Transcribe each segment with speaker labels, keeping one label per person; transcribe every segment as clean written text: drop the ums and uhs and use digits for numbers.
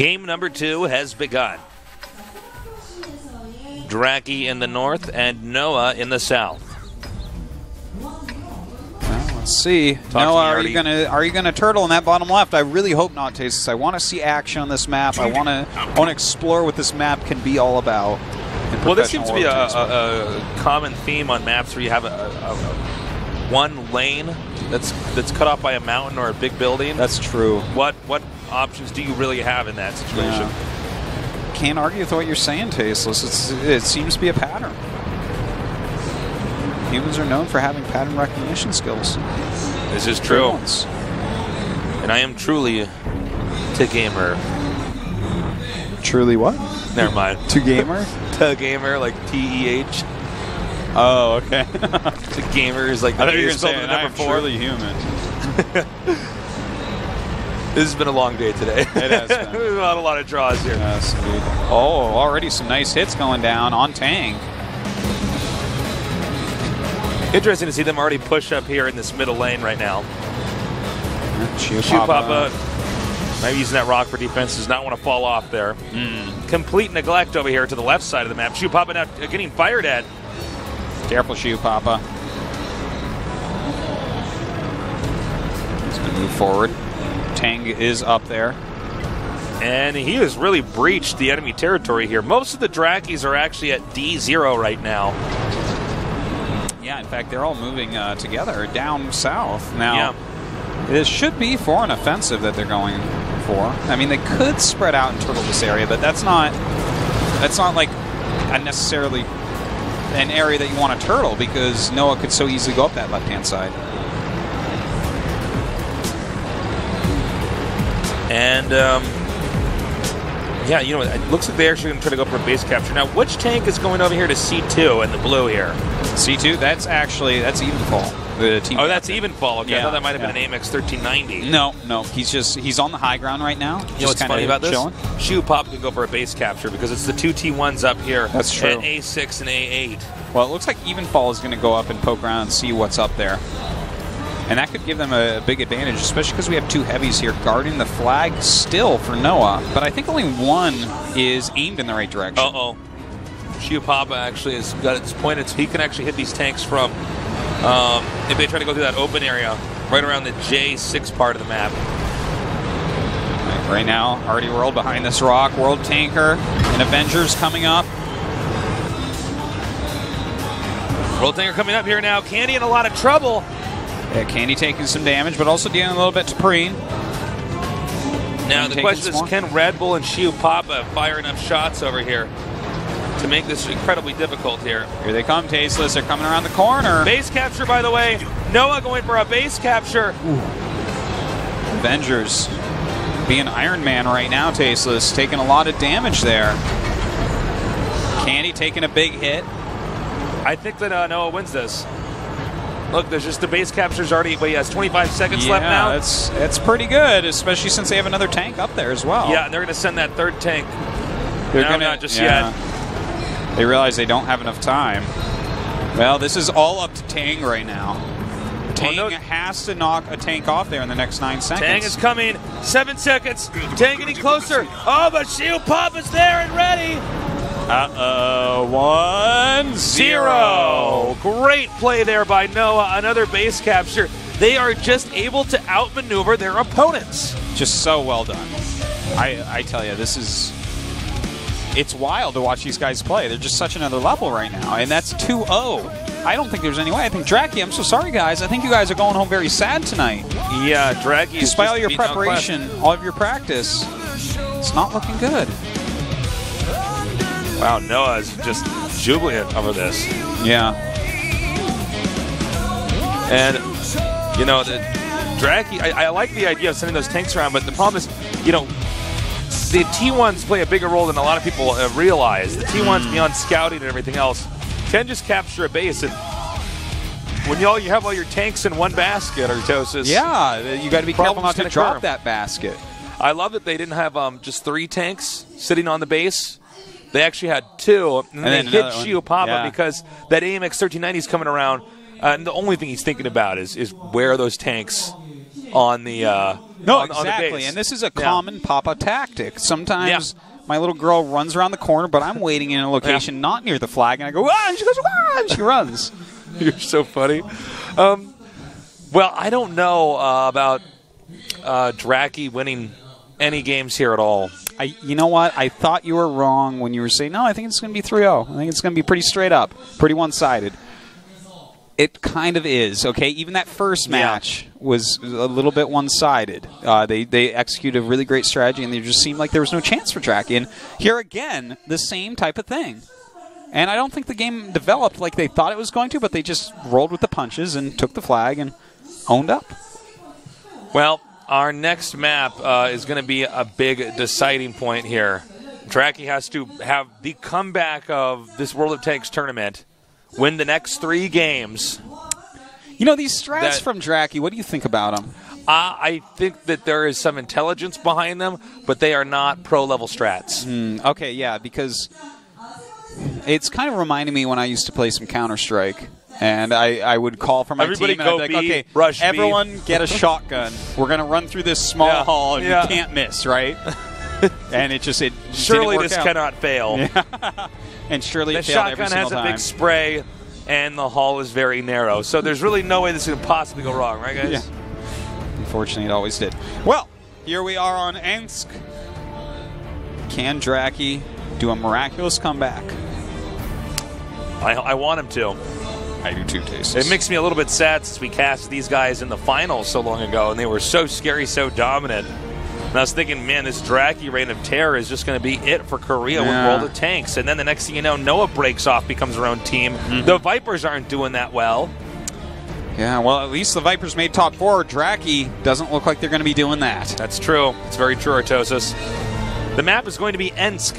Speaker 1: Game number 2 has begun. DRAKI in the north and Noah in the south.
Speaker 2: Well, let's see. Noah, are you gonna turtle in that bottom left? I really hope not, Tasteless. I want to see action on this map. I want to explore what this map can be all about.
Speaker 1: Well, this seems to be a common theme on maps where you have one lane that's cut off by a mountain or a big building.
Speaker 2: That's true.
Speaker 1: What options do you really have in that situation?
Speaker 2: Yeah. Can't argue with what you're saying, Tasteless. It seems to be a pattern. Humans are known for having pattern recognition skills.
Speaker 1: This is true. And I am truly a gamer.
Speaker 2: Truly what?
Speaker 1: Never mind.
Speaker 2: To gamer?
Speaker 1: To gamer, like T-E-H.
Speaker 2: Oh, okay.
Speaker 1: To gamer is like the
Speaker 2: I thought you were
Speaker 1: spelled
Speaker 2: saying
Speaker 1: the number 4.
Speaker 2: Truly human.
Speaker 1: This has been a long day today.
Speaker 2: It has been.
Speaker 1: Not a lot of draws here.
Speaker 2: Yes, indeed. Oh, already some nice hits going down on tank.
Speaker 1: Interesting to see them already push up here in this middle lane right now.
Speaker 2: Shoe
Speaker 1: Papa. Maybe using that rock for defense, does not want to fall off there. Complete neglect over here to the left side of the map. Shoe Papa now getting fired at.
Speaker 2: Careful, Shoe Papa. He's going to move forward. Tang is up there.
Speaker 1: And he has really breached the enemy territory here. Most of the DRAKIs are actually at D0 right now.
Speaker 2: Yeah, in fact, they're all moving together down south. Now, this should be for an offensive that they're going for. I mean, they could spread out and turtle this area, but that's not like necessarily an area that you want to turtle, because Noah could so easily go up that left-hand side.
Speaker 1: And, yeah, you know, it looks like they're actually going to try to go for a base capture. Now, which tank is going over here to C2 in the blue here?
Speaker 2: C2, that's Evenfall.
Speaker 1: Oh, that's Evenfall. Okay,
Speaker 2: yeah,
Speaker 1: I thought that might have been an AMX 1390.
Speaker 2: No, he's on the high ground right now.
Speaker 1: You know what's funny about this? Shoe Pop could go for a base capture because it's the 2 T1s up here.
Speaker 2: That's true.
Speaker 1: At A6 and A8.
Speaker 2: Well, it looks like Evenfall is going to go up and poke around and see what's up there. And that could give them a big advantage, especially because we have 2 heavies here guarding the flag still for Noah. But I think only one is aimed in the right direction.
Speaker 1: Uh-oh. Shoe Papa actually has got its pointed, so he can actually hit these tanks from, if they try to go through that open area, right around the J6 part of the map.
Speaker 2: Right now, already World behind this rock. World Tanker and Avengers coming up.
Speaker 1: World Tanker coming up here now. Candy in a lot of trouble.
Speaker 2: Yeah, Candy taking some damage, but also dealing a little bit to Preen.
Speaker 1: Now the question is, can Red Bull and Shoe Papa fire enough shots over here to make this incredibly difficult here?
Speaker 2: Here they come, Tasteless. They're coming around the corner.
Speaker 1: Base capture, by the way. Noah going for a base capture.
Speaker 2: Ooh. Avengers being Iron Man right now, Tasteless. Taking a lot of damage there. Candy taking a big hit.
Speaker 1: I think that Noah wins this. Look, there's just the base capture's already, he has 25 seconds left now.
Speaker 2: That's pretty good, especially since they have another tank up there as well.
Speaker 1: Yeah, and they're going to send that 3rd tank.
Speaker 2: They're gonna,
Speaker 1: not just yet.
Speaker 2: They realize they don't have enough time. Well, this is all up to Tang right now. Tang has to knock a tank off there in the next 9 seconds.
Speaker 1: Tang is coming. 7 seconds. Tang getting closer. Oh, but Shield Pop is there and ready. 1-0. Great play there by Noah. Another base capture. They are just able to outmaneuver their opponents.
Speaker 2: Just so well done. I tell you, it's wild to watch these guys play. They're just such another level right now. And that's 2-0. I don't think there's any way. I think DRAKI, I'm so sorry, guys. I think you guys are going home very sad tonight.
Speaker 1: Yeah, DRAKI is
Speaker 2: despite all your preparation, all of your practice, it's not looking good.
Speaker 1: Wow, Noah is just jubilant over this.
Speaker 2: Yeah.
Speaker 1: And, you know, the DRAKI, I like the idea of sending those tanks around, but the problem is, you know, the T1s play a bigger role than a lot of people realize. The T1s, beyond scouting and everything else, can just capture a base. And when you have all your tanks in one basket, Artosis,
Speaker 2: yeah, you got to be careful not to drop that basket.
Speaker 1: I love that they didn't have just 3 tanks sitting on the base. They actually had 2, and then they hit Shio Papa because that AMX 1390 is coming around, and the only thing he's thinking about is where are those tanks on the
Speaker 2: No,
Speaker 1: on the
Speaker 2: exactly.
Speaker 1: base.
Speaker 2: And this is a common Papa tactic. Sometimes my little girl runs around the corner, but I'm waiting in a location not near the flag, and I go, ah, and she goes, ah, and she runs.
Speaker 1: You're so funny. Well, I don't know about DRAKI winning any games here at all.
Speaker 2: You know what? I thought you were wrong when you were saying, no, I think it's going to be 3-0. I think it's going to be pretty straight up, pretty one-sided. It kind of is, okay? Even that first match was a little bit one-sided. They executed a really great strategy, and they just seemed like there was no chance for DRAKI. And here again, the same type of thing. And I don't think the game developed like they thought it was going to, but they just rolled with the punches and took the flag and owned up.
Speaker 1: Well, our next map is going to be a big deciding point here. DRAKI has to have the comeback of this World of Tanks tournament, win the next 3 games.
Speaker 2: You know, these strats from DRAKI, what do you think about them?
Speaker 1: I think that there is some intelligence behind them, but they are not pro-level strats.
Speaker 2: Okay, yeah, because it's kind of reminding me when I used to play some Counter-Strike. And I would call for my
Speaker 1: Everybody
Speaker 2: team, and I'd be like, okay,
Speaker 1: rush
Speaker 2: everyone get a shotgun. We're going to run through this small hall, and you can't miss, right? And it just
Speaker 1: surely
Speaker 2: didn't work
Speaker 1: this
Speaker 2: out.
Speaker 1: cannot fail.
Speaker 2: Yeah. And surely
Speaker 1: the
Speaker 2: it failed every
Speaker 1: shotgun
Speaker 2: single
Speaker 1: has a
Speaker 2: time.
Speaker 1: big spray, and the hall is very narrow. So there's really no way this could possibly go wrong, right, guys?
Speaker 2: Yeah. Unfortunately, it always did. Well, here we are on Ensk. Can DRAKI do a miraculous comeback?
Speaker 1: I want him to.
Speaker 2: I do too, Taste.
Speaker 1: It makes me a little bit sad since we cast these guys in the finals so long ago, and they were so scary, so dominant. And I was thinking, man, this DRAKI reign of terror is just going to be it for Korea with World of Tanks. And then the next thing you know, Noah breaks off, becomes her own team. The Vipers aren't doing that well.
Speaker 2: Yeah, well, at least the Vipers made top 4. DRAKI doesn't look like they're going to be doing that.
Speaker 1: That's true. It's very true, Artosis. The map is going to be Ensk.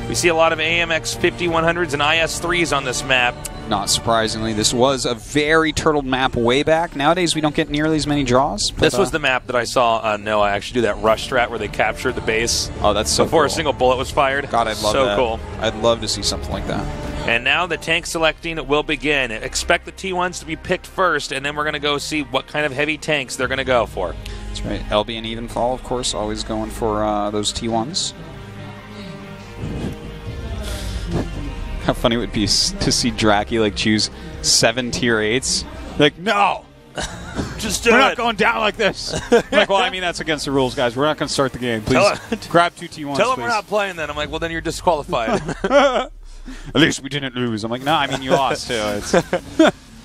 Speaker 1: We see a lot of AMX 5100s and IS-3s on this map.
Speaker 2: Not surprisingly, this was a very turtled map way back. Nowadays, we don't get nearly as many draws. But,
Speaker 1: this was the map that I saw Noah actually do that rush strat where they captured the base.
Speaker 2: Oh, that's so
Speaker 1: before
Speaker 2: cool.
Speaker 1: a single bullet was fired.
Speaker 2: God, I'd love
Speaker 1: so
Speaker 2: that.
Speaker 1: So cool.
Speaker 2: I'd love to see something like that.
Speaker 1: And now the tank selecting will begin. Expect the T1s to be picked first, and then we're going to go see what kind of heavy tanks they're going to go for.
Speaker 2: That's right. LB and Evenfall, of course, always going for those T1s. How funny it would be to see DRAKI like choose 7 tier 8s. Like, no!
Speaker 1: Just do
Speaker 2: We're
Speaker 1: it.
Speaker 2: not going down like this. Like, well, I mean, that's against the rules, guys. We're not going to start the game. Please grab 2 T1s,
Speaker 1: Tell them
Speaker 2: please.
Speaker 1: we're not playing then. I'm like, well, then you're disqualified.
Speaker 2: At least we didn't lose. I'm like, no, I mean, you lost, too.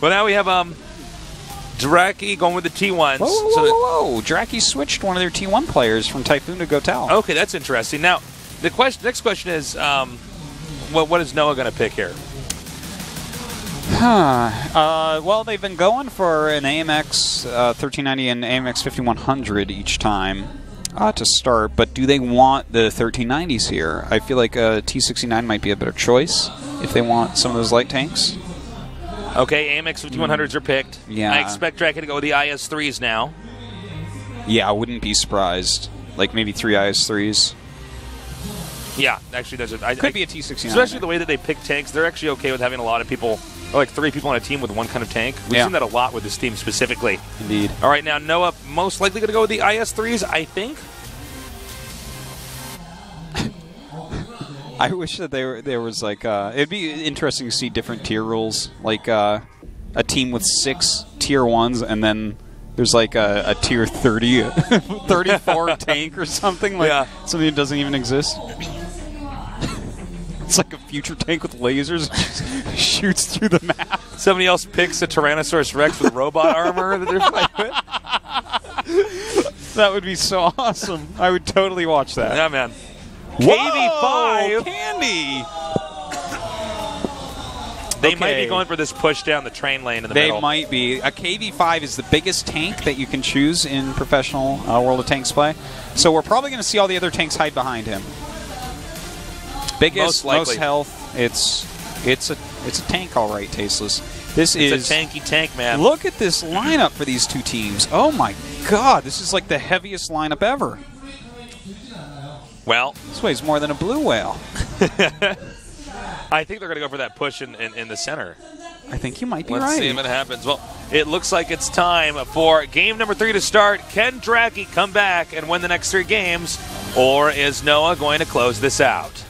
Speaker 1: Well, now we have DRAKI going with the T1s.
Speaker 2: Whoa. DRAKI switched one of their T1 players from Typhoon to Gotal.
Speaker 1: Okay, that's interesting. Now, the next question is, what is Noah going to pick here?
Speaker 2: Well, they've been going for an AMX 1390 and AMX 5100 each time to start, but do they want the 1390s here? I feel like a T69 might be a better choice if they want some of those light tanks.
Speaker 1: Okay, AMX 5100s are picked.
Speaker 2: Yeah.
Speaker 1: I expect DRAKI to go with the IS-3s now.
Speaker 2: Yeah, I wouldn't be surprised. Like maybe 3 IS-3s.
Speaker 1: Yeah, actually,
Speaker 2: could be a T69.
Speaker 1: Especially the way that they pick tanks, they're actually okay with having a lot of people, or like 3 people on a team with one kind of tank. We've seen that a lot with this team specifically.
Speaker 2: Indeed.
Speaker 1: All right, now Noah most likely going to go with the IS-3s, I think.
Speaker 2: I wish that there was like it'd be interesting to see different tier rules, like a team with 6 tier 1s, and then there's like a tier 30, 34 tank or something, like something that doesn't even exist. It's like a future tank with lasers and shoots through the map.
Speaker 1: Somebody else picks a Tyrannosaurus Rex with robot armor that they're fighting with.
Speaker 2: That would be so awesome. I would totally watch that.
Speaker 1: Yeah, man.
Speaker 2: Whoa,
Speaker 1: KV5.
Speaker 2: Candy.
Speaker 1: They might be going for this push down the train lane in the middle.
Speaker 2: They might be. A KV5 is the biggest tank that you can choose in professional World of Tanks play. So we're probably going to see all the other tanks hide behind him. Biggest, most health. It's a tank, all right, Tasteless. It's
Speaker 1: a tanky tank, man.
Speaker 2: Look at this lineup for these 2 teams. Oh my God, this is like the heaviest lineup ever.
Speaker 1: Well,
Speaker 2: this weighs more than a blue whale.
Speaker 1: I think they're going to go for that push in the center.
Speaker 2: I think you might be right.
Speaker 1: Let's see if it happens. Well, it looks like it's time for game number 3 to start. Can DRAKI come back and win the next 3 games, or is Noah going to close this out?